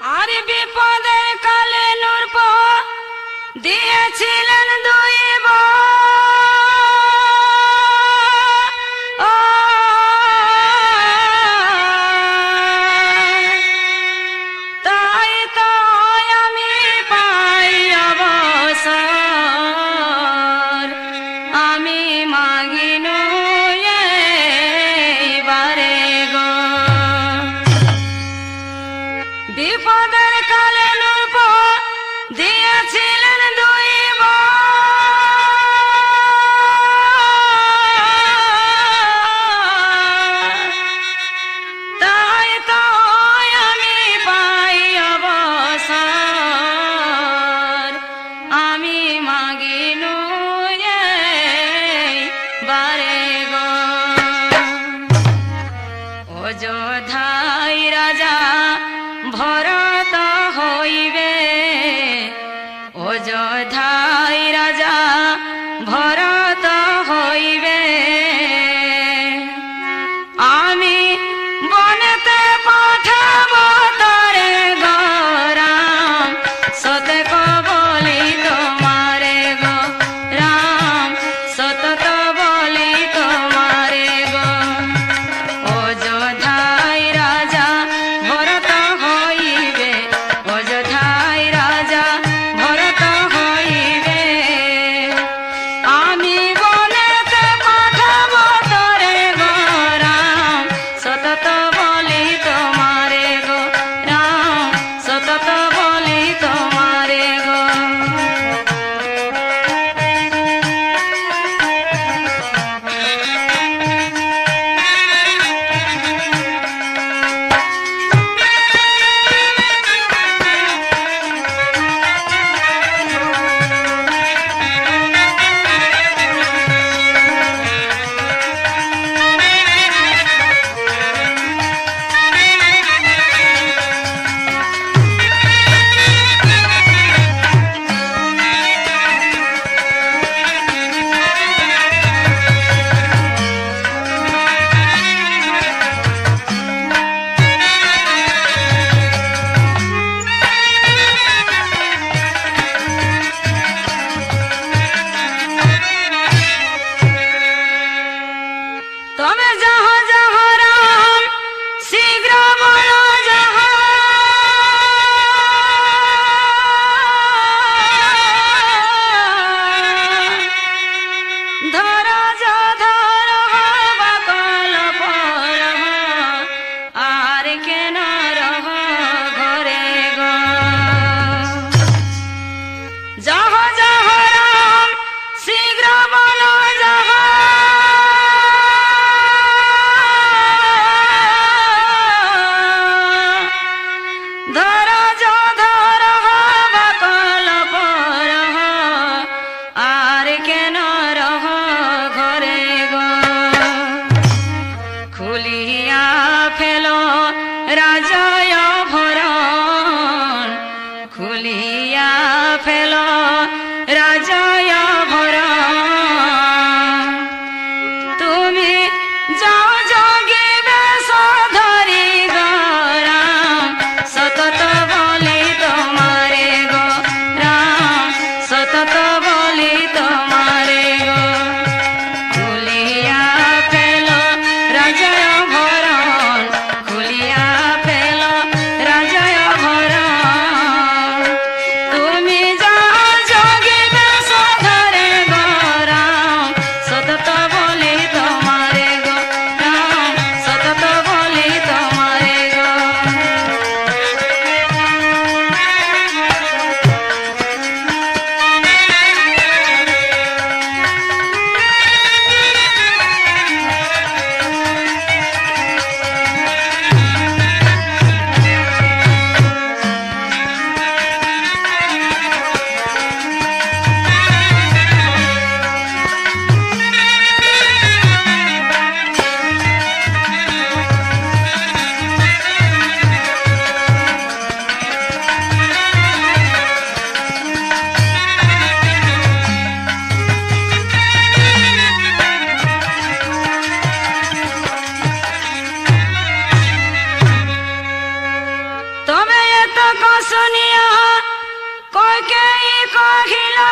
আর বিপদের কালে নূরপ দিয়েছিলেন দুই তাই তো আমি পাই অবসর আমি মাগিনু এইবারে গো বিপদের কালে নূরপ দিয়েছিলেন দুই তাই তো আমি পাই অবসর আমি মাগিনু বারে গো অযোধ্যায় রাজা ভরত হইবে অযোধ্যায় রাজা ভরত হইবে আমি বনেতে পাঠাব তরে রাম সতক বলি তোমারে গো রাম সতত বলি তোমারে গো অযোধ্যায় রাজা ভরত হইবে অযোধ্যায় রাজা ভরত হইবে আমি বনেতে পাঠাব তরে গো রাম সতত বলি তোমারে গো রাম সতত বলি তোমারে গো তবে যাহ যাহ রাম শীঘ্র বলো যাহ ধর ধর বাকল পর আর কেন রহ ঘরে গো যাহ যাহ রাম শীঘ্র বলো যাহ ধর ধর বাকল পর আর কেন রহ ঘরে গো খুলিয়া ফেলো রাজয় ভরণ খুলিয়া ফেলো রাজয় ভরণ তুমি যাও যোগী বেশ ধরি গো রাম সতত বলি তোমারে গো রাম সতত বলি তোমারে গো খুলিয়া ফেলো রাজয় ভরণ খুলিয়া ফেলো ডাক শুনিয়া কইকেয়ী কহিলা